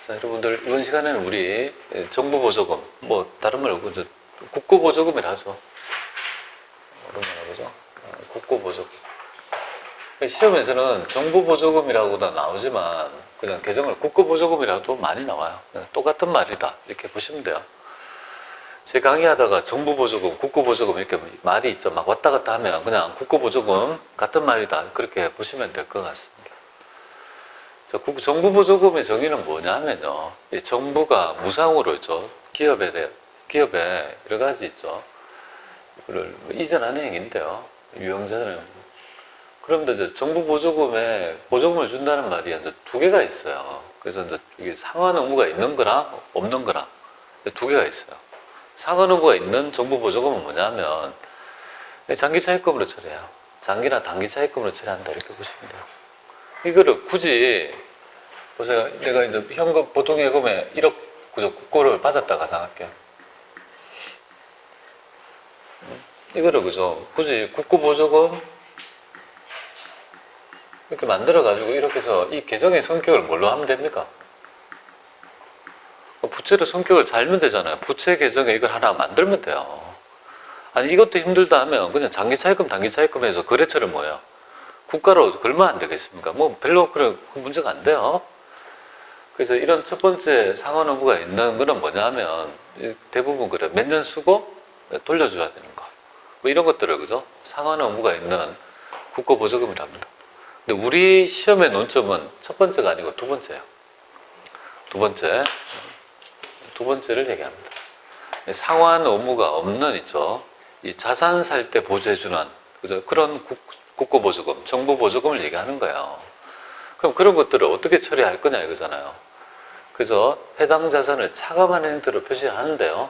자, 여러분들 이번 시간에는 우리 정부 보조금, 뭐 다른 말로 국고 보조금이라 하죠. 오랜만에 보죠. 국고 보조금. 시험에서는 정부 보조금이라고도 나오지만 그냥 개정을 국고 보조금이라도 많이 나와요. 똑같은 말이다 이렇게 보시면 돼요. 제 강의하다가 정부 보조금, 국고 보조금 이렇게 말이 있죠. 막 왔다 갔다 하면 그냥 국고 보조금 같은 말이다 그렇게 보시면 될 것 같습니다. 정부 보조금의 정의는 뭐냐면요. 정부가 무상으로 있죠. 기업에 여러 가지 있죠. 이거를 이전하는 행위인데요. 유형자는. 그런데 이제 정부 보조금에 보조금을 준다는 말이 이제 두 개가 있어요. 그래서 이제 이게 상환 의무가 있는 거랑 없는 거랑 두 개가 있어요. 상환 의무가 있는 정부 보조금은 뭐냐면 장기 차입금으로 처리해요. 장기나 단기 차입금으로 처리한다 이렇게 보시면 돼요. 이거를 굳이 보세요. 내가 이제 현금 보통 예금에 1억 국고를 받았다 가상할게요. 이거를 그죠? 굳이 국고 보조금 이렇게 만들어 가지고 이렇게 해서 이 계정의 성격을 뭘로 하면 됩니까? 부채로 성격을 잘 알면 되잖아요. 부채 계정에 이걸 하나 만들면 돼요. 아니 이것도 힘들다 하면 그냥 장기 차입금, 단기 차입금에서 거래처를 뭐예요? 국가로 걸면 안 되겠습니까? 뭐 별로 그런 문제가 안 돼요. 그래서 이런 첫 번째 상환 의무가 있는 거는 뭐냐면 대부분 그래 몇 년 쓰고 돌려줘야 되는 거. 뭐 이런 것들을 그죠? 상환 의무가 있는 국고 보조금이랍니다. 근데 우리 시험의 논점은 첫 번째가 아니고 두 번째예요. 두 번째를 얘기합니다. 상환 의무가 없는 있죠. 이 자산 살 때 보조해주는 그죠? 그런 국고 보조금, 정부 보조금을 얘기하는 거예요. 그럼 그런 것들을 어떻게 처리할 거냐 이거잖아요. 그래서 해당 자산을 차감하는 형태로 표시하는데요.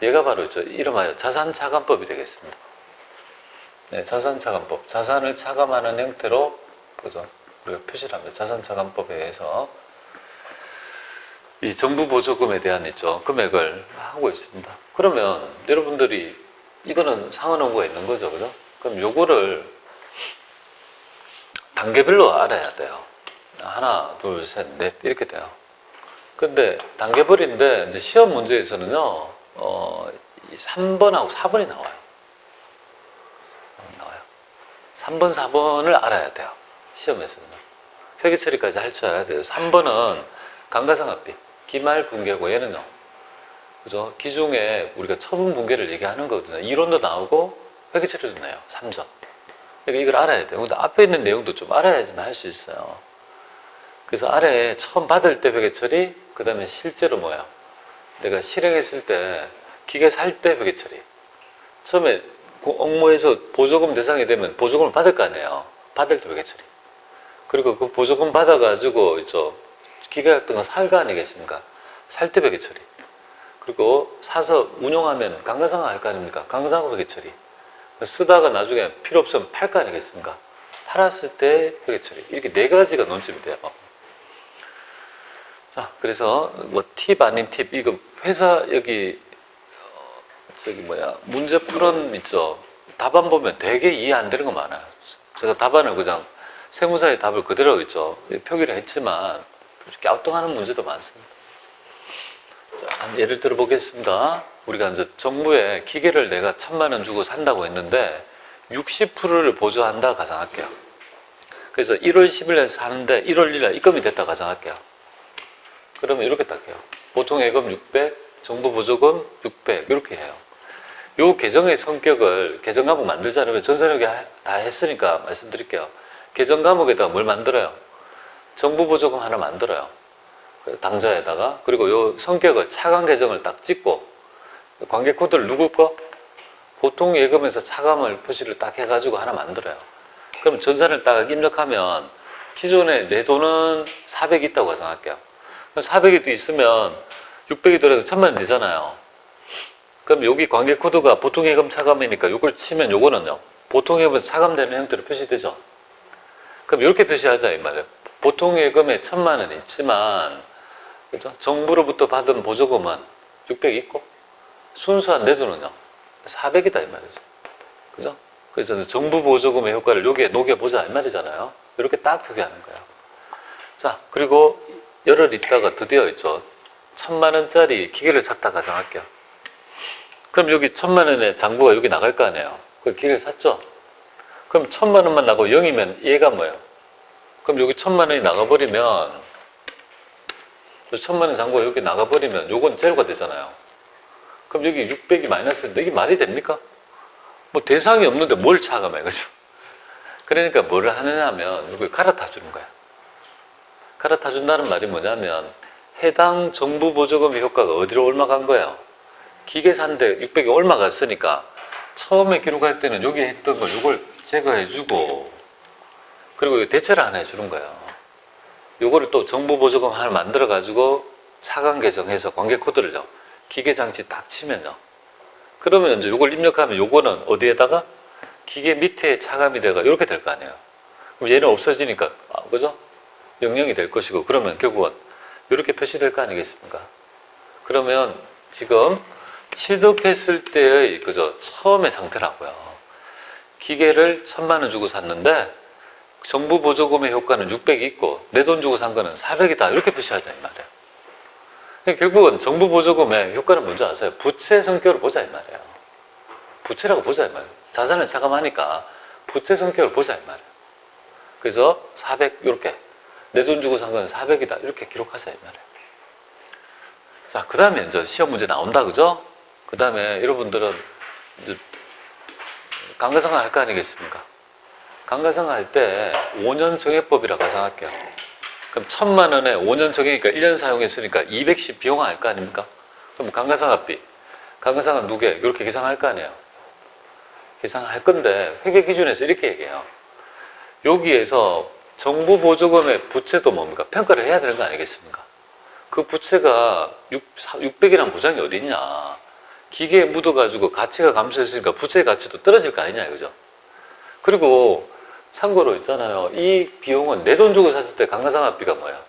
얘가 바로 이름하여 자산차감법이 되겠습니다. 네, 자산차감법. 자산을 차감하는 형태로 그죠? 우리가 표시를 합니다. 자산차감법에 의해서 이 정부 보조금에 대한 금액을 하고 있습니다. 그러면 여러분들이 이거는 상환 의무가 있는 거죠, 그죠? 그럼 요거를 단계별로 알아야 돼요. 하나, 둘, 셋, 넷 이렇게 돼요. 근데 단계별인데 이제 시험 문제에서는요, 3번하고 4번이 나와요. 3번, 4번을 알아야 돼요. 시험에서는. 회계 처리까지 할 줄 알아야 돼요. 3번은 감가상각비, 기말분계고 얘는요. 그죠? 기중에 우리가 처분분계를 얘기하는 거거든요. 이론도 나오고 회계 처리도 나요. 3점. 그러니까 이걸 알아야 돼요. 근데 앞에 있는 내용도 좀 알아야지만 할 수 있어요. 그래서 아래에 처음 받을 때 회계 처리, 그 다음에 실제로 뭐야? 내가 실행했을 때, 기계 살 때 회계 처리. 처음에 업무에서 보조금 대상이 되면 보조금을 받을 거 아니에요. 받을 때 회계 처리. 그리고 그 보조금 받아가지고, 기계 같은 거 살 거 아니겠습니까? 살 때 회계 처리. 그리고 사서 운용하면 감가상각 할 거 아닙니까? 감가상각 회계 처리. 쓰다가 나중에 필요 없으면 팔 거 아니겠습니까? 팔았을 때 회계 처리. 이렇게 네 가지가 논점이 돼요. 자, 그래서 뭐 팁 아닌 팁, 이거 회사 여기 문제 풀은 있죠. 답안 보면 되게 이해 안 되는 거 많아요. 제가 답안을 그냥 세무사의 답을 그대로 있죠. 표기를 했지만 이렇게 갸우뚱하는 문제도 많습니다. 자, 예를 들어 보겠습니다. 우리가 이제 정부에 기계를 내가 1,000만 원 주고 산다고 했는데 60%를 보조한다 가정할게요. 그래서 1월 10일에 사는데 1월 1일 입금이 됐다 가정할게요. 그러면 이렇게 딱 해요. 보통 예금 600, 정부 보조금 600 이렇게 해요. 요 계정의 성격을 계정 과목 만들자면 전산력이 다 했으니까 말씀드릴게요. 계정 과목에다가 뭘 만들어요? 정부 보조금 하나 만들어요. 당좌에다가. 그리고 요 성격을 차감 계정을 딱 찍고 관계 코드를 누구 거? 보통 예금에서 차감을 표시를 딱 해가지고 하나 만들어요. 그럼 전산을 딱 입력하면 기존에 내 돈은 400이 있다고 가정할게요. 400이 있으면 600이 더해서 1,000만 원 되잖아요. 그럼 여기 관계 코드가 보통 예금 차감이니까 이걸 치면 요거는요. 보통 예금에서 차감되는 형태로 표시되죠. 그럼 이렇게 표시하자 이 말이에요. 보통 예금에 1,000만 원이 있지만 그죠? 정부로부터 받은 보조금은 600이 있고 순수한 내 돈은요. 400이다 이 말이죠. 그죠? 그래서 정부 보조금의 효과를 여기에 녹여보자 이 말이잖아요. 이렇게 딱 표기하는 거예요. 자, 그리고 열흘 있다가 드디어 있죠. 1,000만 원짜리 기계를 샀다 가정할게요. 그럼 여기 1,000만 원의 장부가 여기 나갈 거 아니에요. 그 기계를 샀죠. 그럼 1,000만 원만 나고 0이면 얘가 뭐예요? 그럼 여기 1,000만 원이 나가버리면 1,000만 원 장부가 여기 나가버리면 요건 제로가 되잖아요. 그럼 여기 600이 마이너스인데 이게 말이 됩니까? 뭐 대상이 없는데 뭘 차감해, 그죠? 그러니까 뭐를 하느냐 하면 이걸 갈아타 주는 거야. 갈아타 준다는 말이 뭐냐면 해당 정부 보조금의 효과가 어디로 올라간 거예요? 기계 산데 600이 올라갔으니까 처음에 기록할 때는 여기 했던 걸 이걸 제거해주고 그리고 대체를 하나 해주는 거예요. 요거를 또 정부 보조금 하나 만들어가지고 차감 개정해서 관계 코드를요. 기계 장치 딱 치면요. 그러면 이제 요걸 입력하면 요거는 어디에다가 기계 밑에 차감이 돼가 이렇게 될 거 아니에요. 그럼 얘는 없어지니까 그죠? 명령이 될 것이고 그러면 결국은 이렇게 표시될 거 아니겠습니까? 그러면 지금 취득했을 때의 그죠? 처음의 상태라고요. 기계를 1,000만 원 주고 샀는데 정부 보조금의 효과는 600이 있고 내 돈 주고 산 거는 400이다 이렇게 표시하자 이 말이에요. 그러니까 결국은 정부 보조금의 효과는 뭔지 아세요? 부채 성격을 보자 이 말이에요. 부채라고 보자 이 말이에요. 자산을 차감하니까 부채 성격을 보자 이 말이에요. 그래서 400 이렇게 내 돈 주고 산 거는 400이다 이렇게 기록하자 이 말이에요. 자, 그 다음에 이제 시험 문제 나온다 그죠? 그 다음에 여러분들은 이제 감가상각 할 거 아니겠습니까? 감가상각 할 때 5년 정액법이라 가상할게요. 그럼 1,000만 원에 5년 정액이니까 1년 사용했으니까 210 비용할 거 아닙니까? 그럼 감가상각비, 감가상각 누계 이렇게 계산할 거 아니에요. 계산할 건데 회계 기준에서 이렇게 얘기해요. 여기에서 정부 보조금의 부채도 뭡니까? 평가를 해야 되는 거 아니겠습니까? 그 부채가 600이라는 보장이 어디 있냐? 기계에 묻어가지고 가치가 감소했으니까 부채의 가치도 떨어질 거 아니냐, 그죠? 그리고 참고로 있잖아요. 이 비용은 내 돈 주고 샀을 때 감가상각비가 뭐야?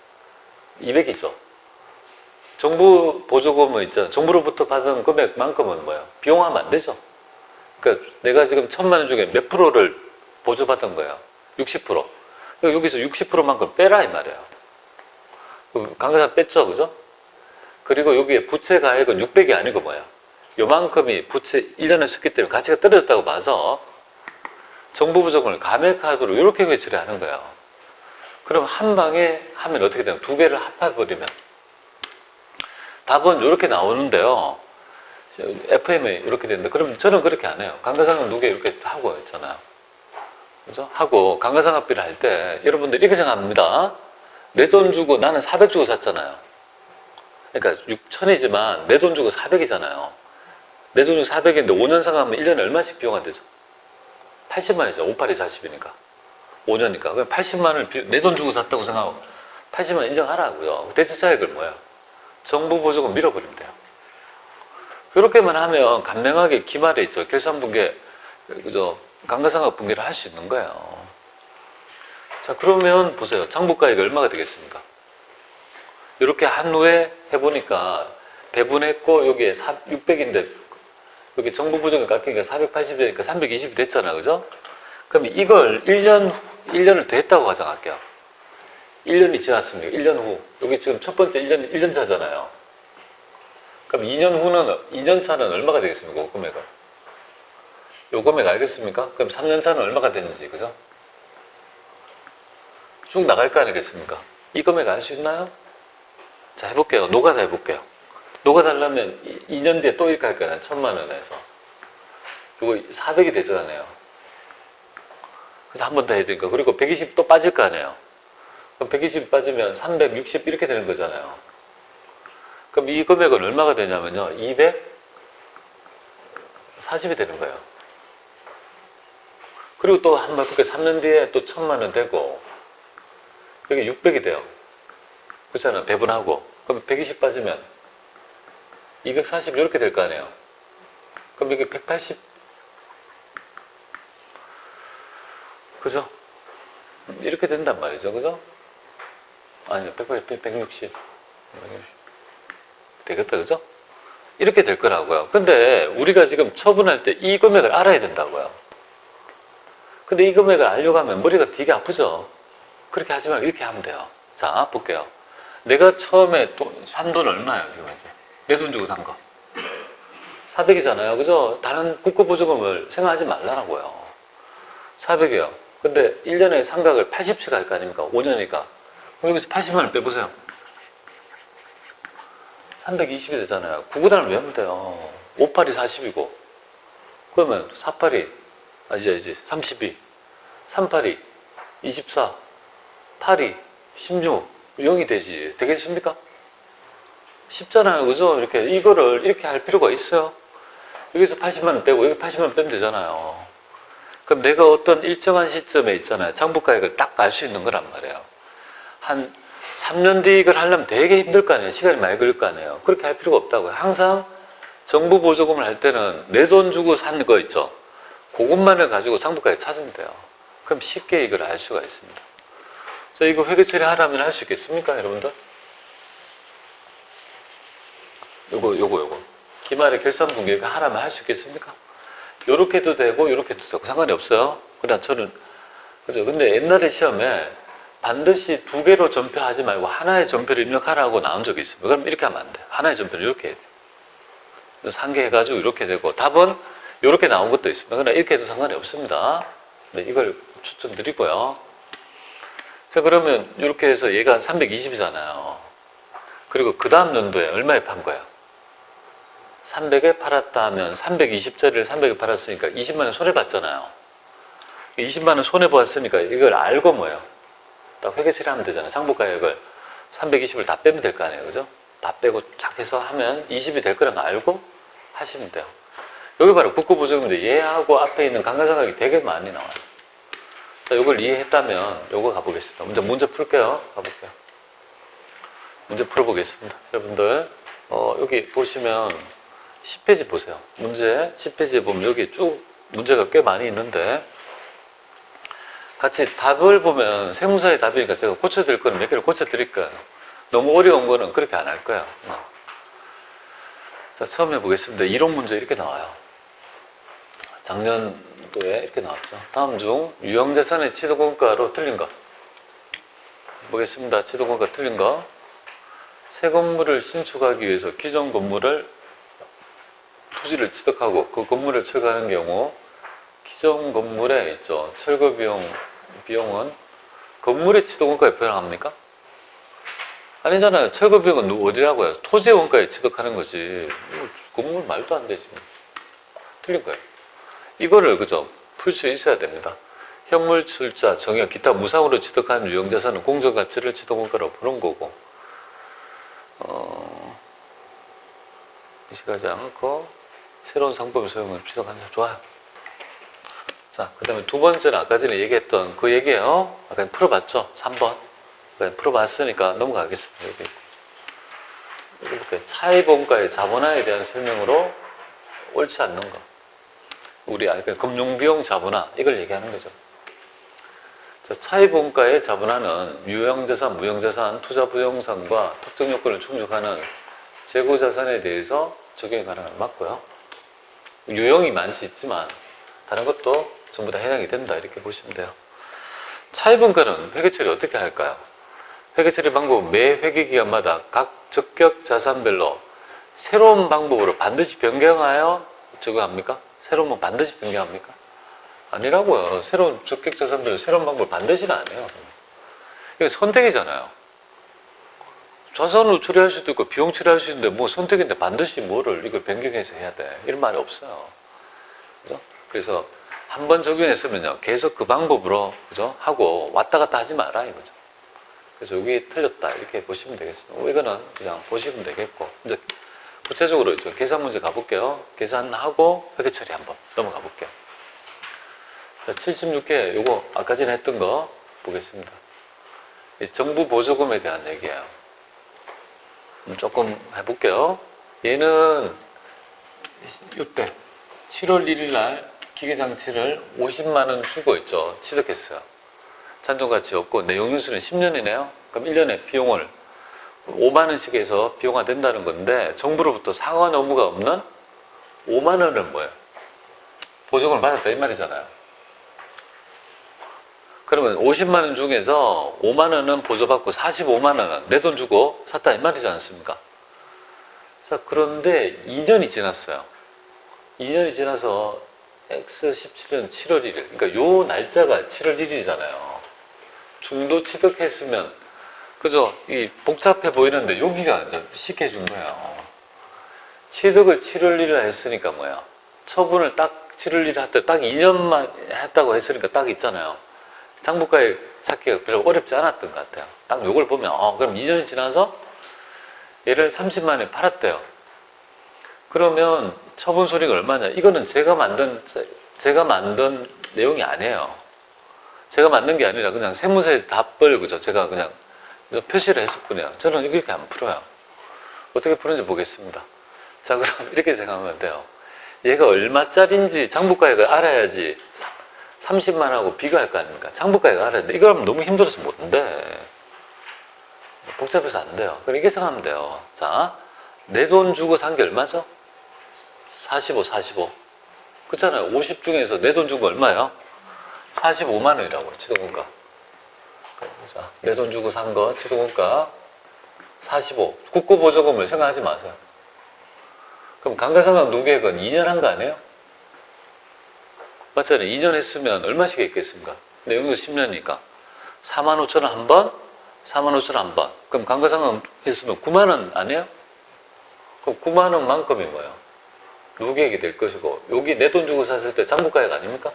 200이죠. 정부 보조금은 있잖아. 정부로부터 받은 금액만큼은 뭐야? 비용하면 안 되죠. 그러니까 내가 지금 1,000만 원 중에 몇 프로를 보조받은 거야? 60%. 그러니까 여기서 60%만큼 빼라 이 말이에요. 감가상각 뺐죠, 그죠? 그리고 여기에 부채 가액은 600이 아니고 뭐야? 요만큼이 부채 1년을 썼기 때문에 가치가 떨어졌다고 봐서 정부 보조금을 감액카드로 이렇게 회치를 하는 거예요. 그럼 한 방에 하면 어떻게 되면 두 개를 합해버리면 답은 이렇게 나오는데요. FM이 이렇게 되는데 그럼 저는 그렇게 안 해요. 감가상각 누계 이렇게 하고 있잖아요. 그죠? 하고 감가상각비를 할 때 여러분들 이렇게 생각합니다. 내 돈 주고 나는 400 주고 샀잖아요. 그러니까 6,000이지만 내 돈 주고 400이잖아요. 내 돈 주고 400인데 5년 상각하면 1년에 얼마씩 비용이 되죠? 80만이죠. 58이 40이니까. 5년이니까. 그럼 80만 원을 내 돈 주고 샀다고 생각하고 80만 인정하라고요. 대체 차익을 뭐야? 정부 보조금 밀어버리면 돼요. 그렇게만 하면 간명하게 기말에 있죠. 결산분계, 그죠? 감가상각 분계를 할 수 있는 거예요. 자, 그러면 보세요. 장부가액이 얼마가 되겠습니까? 이렇게 한 후에 해보니까 배분했고 여기에 600인데 여기 정부 보조금 깎이니까 480이니까 320이 됐잖아, 그죠? 그럼 이걸 1년을 더 했다고 가정할게요. 1년이 지났습니다. 1년 후. 여기 지금 첫 번째 1년 차잖아요. 그럼 2년 차는 얼마가 되겠습니까? 요 금액은. 요 금액 알겠습니까? 그럼 3년 차는 얼마가 되는지, 그죠? 쭉 나갈 거 아니겠습니까? 이 금액 알 수 있나요? 자, 해볼게요. 노가다 해볼게요. 노가다 하려면 2년 뒤에 또 이렇게 할 거잖아요. 1,000만 원에서. 이거 400이 되잖아요. 그래서 한 번 더 해야 되니까. 그리고 120 또 빠질 거 아니에요. 그럼 120 빠지면 360 이렇게 되는 거잖아요. 그럼 이 금액은 얼마가 되냐면요. 240이 되는 거예요. 그리고 또 한 번, 그러니까 3년 뒤에 또 1,000만 원 되고, 여기 600이 돼요. 그렇잖아요. 배분하고. 그럼 120 빠지면 240 이렇게 될 거 아니에요. 그럼 이게 180. 그죠? 이렇게 된단 말이죠. 그죠? 아니요. 180, 160. 되겠다. 그죠? 이렇게 될 거라고요. 근데 우리가 지금 처분할 때 이 금액을 알아야 된다고요. 근데 이 금액을 알려고 하면 머리가 되게 아프죠? 그렇게 하지 말고 이렇게 하면 돼요. 자, 볼게요. 내가 처음에 산 돈 얼마예요, 지금 이제? 내 돈 주고 산 거. 400이잖아요. 그죠? 다른 국고보조금을 생각하지 말라고요. 400이요. 근데 1년에 상각을 80씩 할 거 아닙니까? 5년이니까. 그럼 여기서 80만 원 빼보세요. 320이 되잖아요. 9구단을 외우면 돼요. 58이 40이고. 그러면 48이, 이제 32, 38이 24, 8이 16, 0이 되지. 되겠습니까? 쉽잖아요. 그죠? 이거를 이렇게 할 필요가 있어요. 여기서 80만 원 빼고 여기 80만 원 빼면 되잖아요. 그럼 내가 어떤 일정한 시점에 있잖아요. 장부가액을 딱 알 수 있는 거란 말이에요. 한 3년 뒤 이걸 하려면 되게 힘들 거 아니에요. 시간이 많이 걸릴 거 아니에요. 그렇게 할 필요가 없다고요. 항상 정부 보조금을 할 때는 내 돈 주고 산 거 있죠. 그것만을 가지고 장부가액 찾으면 돼요. 그럼 쉽게 이걸 알 수가 있습니다. 자, 이거 회계 처리하라면 할 수 있겠습니까, 여러분들? 요거. 기말에 결산분기가 하라면 할 수 있겠습니까? 요렇게 해도 되고, 요렇게 해도 되고, 상관이 없어요. 그냥 저는, 그죠? 근데 옛날에 시험에 반드시 두 개로 전표하지 말고 하나의 전표를 입력하라고 나온 적이 있습니다. 그럼 이렇게 하면 안 돼요. 하나의 전표를 이렇게 해야 돼요. 상계 해가지고 이렇게 되고, 답은 이렇게 나온 것도 있습니다. 그러나 이렇게 해도 상관이 없습니다. 네, 이걸 추천드리고요. 자, 그러면 이렇게 해서 얘가 320이잖아요. 그리고 그 다음 연도에 얼마에 판 거예요? 300에 팔았다 하면 320짜리를 300에 팔았으니까 20만 원 손해봤잖아요. 20만 원 손해봤으니까 이걸 알고 뭐예요? 딱 회계 처리하면 되잖아요. 상부가액을 320을 다 빼면 될 거 아니에요. 그죠? 다 빼고 쫙 해서 하면 20이 될 거라는 거 알고 하시면 돼요. 여기 바로 국고보조금인데 얘하고 앞에 있는 감가상각이 되게 많이 나와요. 자, 이걸 이해했다면 요거 가보겠습니다. 먼저 문제 풀게요. 가볼게요. 문제 풀어보겠습니다. 여러분들 여기 보시면 10페이지 보세요. 문제 10페이지에 보면 여기 쭉 문제가 꽤 많이 있는데 같이 답을 보면 세무사의 답이니까 제가 고쳐드릴 거는 몇 개를 고쳐드릴 거예요. 너무 어려운 거는 그렇게 안 할 거예요. 자, 처음 해보겠습니다. 이론 문제 이렇게 나와요. 작년도에 이렇게 나왔죠. 다음 중 유형자산의 취득원가로 틀린 거 보겠습니다. 취득원가 틀린 거. 새 건물을 신축하기 위해서 기존 건물을 토지를 취득하고 그 건물을 철거하는 경우 기존 건물에 있죠. 철거 비용은 건물의 취득원가에 포함합니까? 아니잖아요. 철거 비용은 어디라고요? 토지 원가에 취득하는 거지. 건물 말도 안 되지. 틀린 거예요. 이거를 그죠? 풀 수 있어야 됩니다. 현물 출자, 정여, 기타 무상으로 취득한 유형자산은 공정가치를 취득원가로 보는 거고 의식하지 않고 새로운 상품의 소용을 취득하는 사 좋아요. 자, 그 다음에 두 번째는 아까 전에 얘기했던 그 얘기예요. 아까 풀어봤죠? 3번. 풀어봤으니까 넘어가겠습니다. 여기 이렇게 차입원가의 자본화에 대한 설명으로 옳지 않는 거. 우리 금융비용 자본화 이걸 얘기하는 거죠. 자, 차입원가의 자본화는 유형자산, 무형자산, 투자부동산과 특정 요건을 충족하는 재고자산에 대해서 적용이 가능한 맞고요. 유형이 많지 있지만 다른 것도 전부 다 해당이 된다 이렇게 보시면 돼요. 차입원가는 회계처리 어떻게 할까요? 회계처리 방법은 매 회계기간마다 각 적격 자산별로 새로운 방법으로 반드시 변경하여 적용합니까? 새로운 건 반드시 변경합니까? 아니라고요. 새로운 적격 자산별로 새로운 방법을 반드시는 안 해요. 이게 선택이잖아요. 자산으로 처리할 수도 있고 비용 처리할 수 있는데 뭐 선택인데 반드시 뭐를 이걸 변경해서 해야 돼. 이런 말이 없어요. 그죠? 그래서 한 번 적용했으면요. 계속 그 방법으로 그죠? 하고 왔다 갔다 하지 마라 이거죠. 그래서 여기 틀렸다 이렇게 보시면 되겠습니다. 이거는 그냥 보시면 되겠고 이제 구체적으로 이제 계산 문제 가볼게요. 계산하고 회계 처리 한번 넘어가 볼게요. 자, 76개 요거 아까 전에 했던 거 보겠습니다. 정부 보조금에 대한 얘기예요. 조금 해볼게요. 얘는 이때 7월 1일 날 기계장치를 50만 원 주고 있죠. 취득했어요. 찬정가치 없고 내용연수는 10년이네요. 그럼 1년에 비용을 5만 원씩 해서 비용화 된다는 건데 정부로부터 상환 의무가 없는 5만 원은 뭐예요? 보조금을 받았다 이 말이잖아요. 그러면 50만 원 중에서 5만 원은 보조받고 45만 원은 내 돈 주고 샀다 이 말이지 않습니까? 자, 그런데 2년이 지났어요. 2년이 지나서 X17년 7월 1일. 그러니까 요 날짜가 7월 1일이잖아요. 중도 취득했으면, 그죠? 이 복잡해 보이는데 여기가 이제 쉽게 해준 거예요. 취득을 7월 1일 했으니까 뭐야? 처분을 딱 7월 1일 했다. 딱 2년만 했다고 했으니까 딱 있잖아요. 장부가액 찾기가 별로 어렵지 않았던 것 같아요. 딱 요걸 보면, 그럼 2년이 지나서 얘를 30만에 팔았대요. 그러면 처분 소리가 얼마냐? 이거는 제가 만든 내용이 아니에요. 제가 만든 게 아니라 그냥 세무사에서 답을, 그죠? 제가 그냥 표시를 했을 뿐이에요. 저는 이렇게 안 풀어요. 어떻게 푸는지 보겠습니다. 자, 그럼 이렇게 생각하면 돼요. 얘가 얼마짜리인지 장부가액을 알아야지 30만하고 비교할 거 아닙니까? 장부가액을 알아야 돼. 이거 하면 너무 힘들어서 못한대. 복잡해서 안 돼요. 그럼 이렇게 생각하면 돼요. 자, 내 돈 주고 산 게 얼마죠? 45. 그렇잖아요. 50 중에서 내 돈 준 거 얼마예요? 45만 원이라고, 취득원가. 자, 내 돈 주고 산 거, 취득원가 45. 국고보조금을 생각하지 마세요. 그럼 감가상각 누계액은 2년 한 거 아니에요? 맞잖아요. 2년 했으면 얼마씩 했겠습니까? 근데 여기가 10년이니까 4만 5천 원 한 번, 4만 5천 원 한 번. 그럼 감가상각 했으면 9만 원 아니에요? 그럼 9만 원만큼이 뭐예요? 누계액이 될 것이고, 여기 내 돈 주고 샀을 때 장부가액 아닙니까?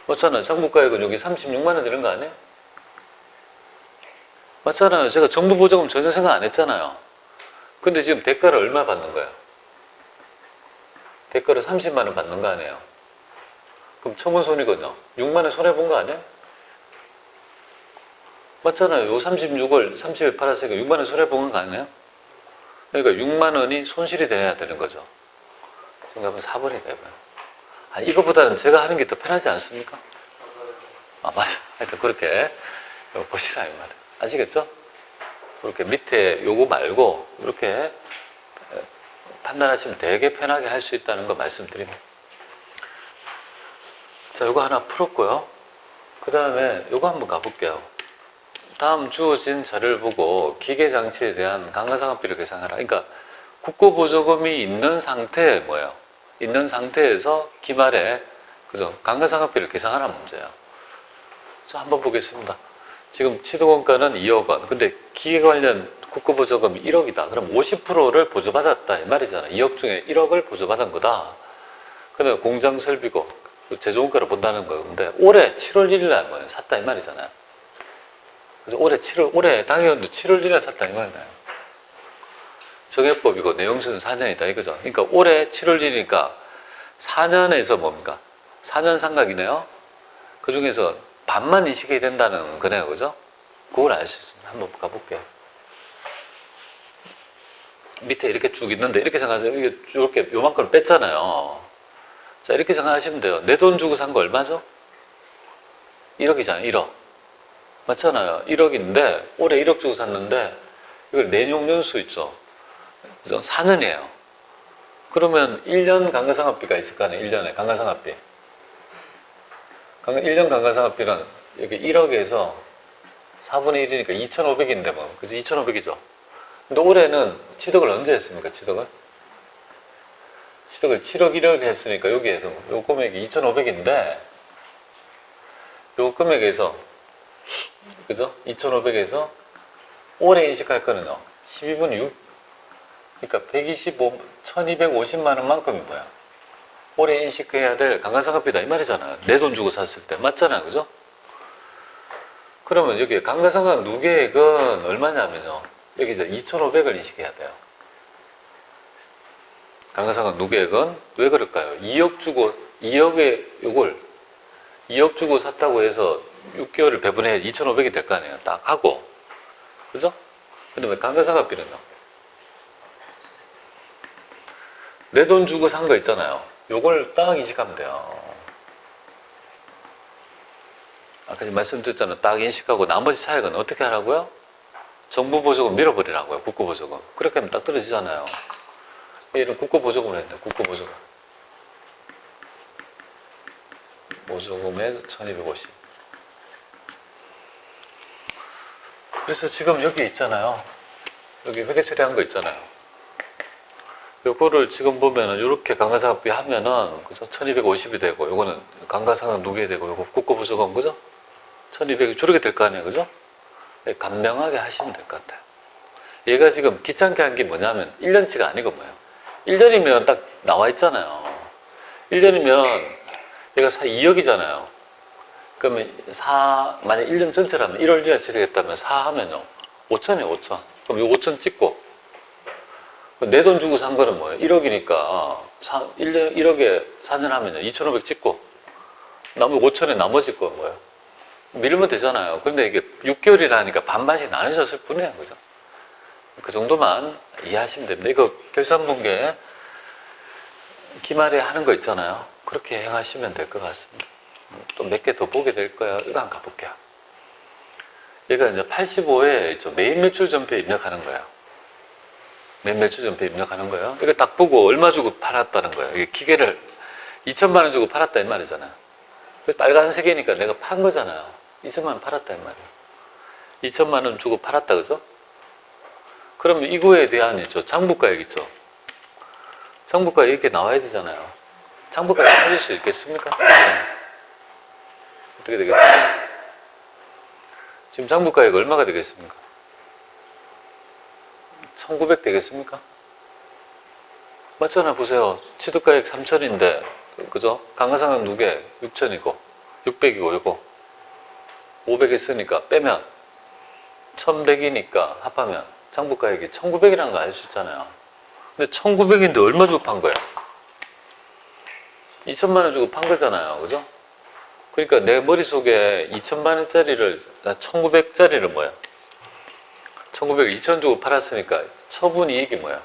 맞잖아요. 장부가액은 여기 36만 원 되는 거 아니에요? 맞잖아요. 제가 정부 보조금 전혀 생각 안 했잖아요. 근데 지금 대가를 얼마 받는 거예요? 대가를 30만 원 받는 거 아니에요? 그럼 처분손이거든요. 6만 원 손해본 거 아니에요? 맞잖아요. 요 36을 30에 팔았으니까 6만 원 손해본 거 아니에요? 그러니까 6만 원이 손실이 돼야 되는 거죠. 정답은 4번이 되고요. 이거보다는 제가 하는 게 더 편하지 않습니까? 맞아. 하여튼 그렇게 보시라 이 말이에요. 아시겠죠? 그렇게 밑에 요거 말고 이렇게 판단하시면 되게 편하게 할 수 있다는 거 말씀드립니다. 자, 요거 하나 풀었고요. 그 다음에 요거 한번 가볼게요. 다음 주어진 자료를 보고 기계장치에 대한 감가상각비를 계산하라. 그러니까 국고보조금이 있는 상태에 뭐예요? 있는 상태에서 기말에, 그죠? 감가상각비를 계산하라는 문제예요. 자, 한번 보겠습니다. 지금 취득원가는 2억 원. 근데 기계 관련 국고보조금이 1억이다. 그럼 50%를 보조받았다. 이 말이잖아. 2억 중에 1억을 보조받은 거다. 근데 공장 설비고 제조원가를 본다는 건데, 올해 7월 1일 날 뭐예요? 샀다. 이 말이잖아요. 그래서 올해 당연히 7월 1일에 샀다. 이 말이잖아요. 정해법이고 내용수는 4년이다. 이거죠. 그러니까 올해 7월 1일이니까 4년에서 뭡니까? 4년 상각이네요. 그 중에서 반만 이식이 된다는 거네요. 그죠? 그걸 알 수 있습니다. 한번 가볼게요. 밑에 이렇게 쭉 있는데 이렇게 생각하세요. 이게 이렇게 요만큼을 뺐잖아요. 자, 이렇게 생각하시면 돼요. 내 돈 주고 산 거 얼마죠? 1억이잖아요. 1억. 맞잖아요. 1억인데 올해 1억 주고 샀는데 이걸 내용 연수 있죠. 그죠? 4년이에요. 그러면 1년 감가상각비가 있을 거 아니에요. 1년에 감가상각비. 1년 감가상각비는 여기 1억에서 4분의 1이니까 2,500인데 뭐. 그죠? 2,500이죠. 근데 올해는 취득을 언제 했습니까? 취득을 7억 1억 했으니까 여기에서 요 금액이 2,500인데 요 금액에서, 그죠? 2,500에서 올해 인식할 거는요. 12분의 6. 그러니까 1,250만 원만큼이 뭐야? 올해 인식해야 될 감가상각비다 이 말이잖아요. 내 돈 주고 샀을 때. 맞잖아요. 그죠? 그러면 여기 감가상각 누계액은 얼마냐면요. 여기 이제 2,500을 인식해야 돼요. 감가상각 누계액은 왜 그럴까요? 2억 주고 2억 주고 샀다고 해서 6개월을 배분해 2,500이 될 거 아니에요. 딱 하고. 그죠? 근데 왜 감가상각비는요? 내 돈 주고 산 거 있잖아요. 요걸 딱 인식하면 돼요. 아까 말씀드렸잖아요. 딱 인식하고 나머지 차액은 어떻게 하라고요? 정부 보조금 밀어버리라고요. 국고보조금. 그렇게 하면 딱 떨어지잖아요. 얘는 국고보조금을 했는데, 국고보조금. 보조금에 1250. 그래서 지금 여기 있잖아요. 여기 회계 처리한 거 있잖아요. 요거를 지금 보면은 이렇게 감가상각비 하면은 그죠? 1250이 되고 요거는 감가상각 누계 되고 요거 국고부수금 그죠? 1200이 줄게 될 거 아니에요. 그죠? 간명하게 하시면 될 것 같아요. 얘가 지금 귀찮게 한 게 뭐냐면 1년치가 아니고 뭐예요. 1년이면 딱 나와 있잖아요. 1년이면 얘가 2억이잖아요. 그러면 만약 1년 전체라면 1월 1일에 처리했다면 4 하면요. 5천이에요, 5천. 그럼 이 5천 찍고 내 돈 주고 산 거는 뭐예요? 1억이니까 1억에 4년 하면요. 2,500 찍고 나머지 5천에 나머지 거 뭐예요? 밀면 되잖아요. 그런데 이게 6개월이라니까 반반씩 나눠졌을 뿐이에요. 그죠? 그 정도만 이해하시면 됩니다. 이거 결산분계 기말에 하는 거 있잖아요. 그렇게 행하시면 될 것 같습니다. 또 몇 개 더 보게 될 거예요. 이거 한번 가볼게요. 얘가 이제 85에 있죠. 매입 매출 전표에 입력하는 거예요. 매입 매출 전표에 입력하는 거예요. 이거 딱 보고 얼마 주고 팔았다는 거예요. 이게 기계를 2천만 원 주고 팔았다 이 말이잖아요. 빨간색이니까 내가 판 거잖아요. 2천만 원 팔았다 이 말이에요. 2천만 원 주고 팔았다 그죠? 그러면 이거에 대한 있죠. 장부가액 있죠. 장부가액 이렇게 나와야 되잖아요. 장부가액 찾을 수 있겠습니까? 어떻게 되겠습니까? 지금 장부가액 얼마가 되겠습니까? 1900 되겠습니까? 맞잖아요. 보세요. 취득가액 3000인데 그죠? 감가상각 누계 6000이고 600이고 이거 500 있으니까 빼면 1100이니까 합하면 장부가액이 1900이라는 거 알 수 있잖아요. 근데 1900인데 얼마 주고 판 거야? 2천만 원 주고 판 거잖아요. 그죠? 그러니까 내 머릿속에 2천만 원짜리를 1900짜리를 뭐야? 1900을 2천 주고 팔았으니까 처분 이익이 뭐야?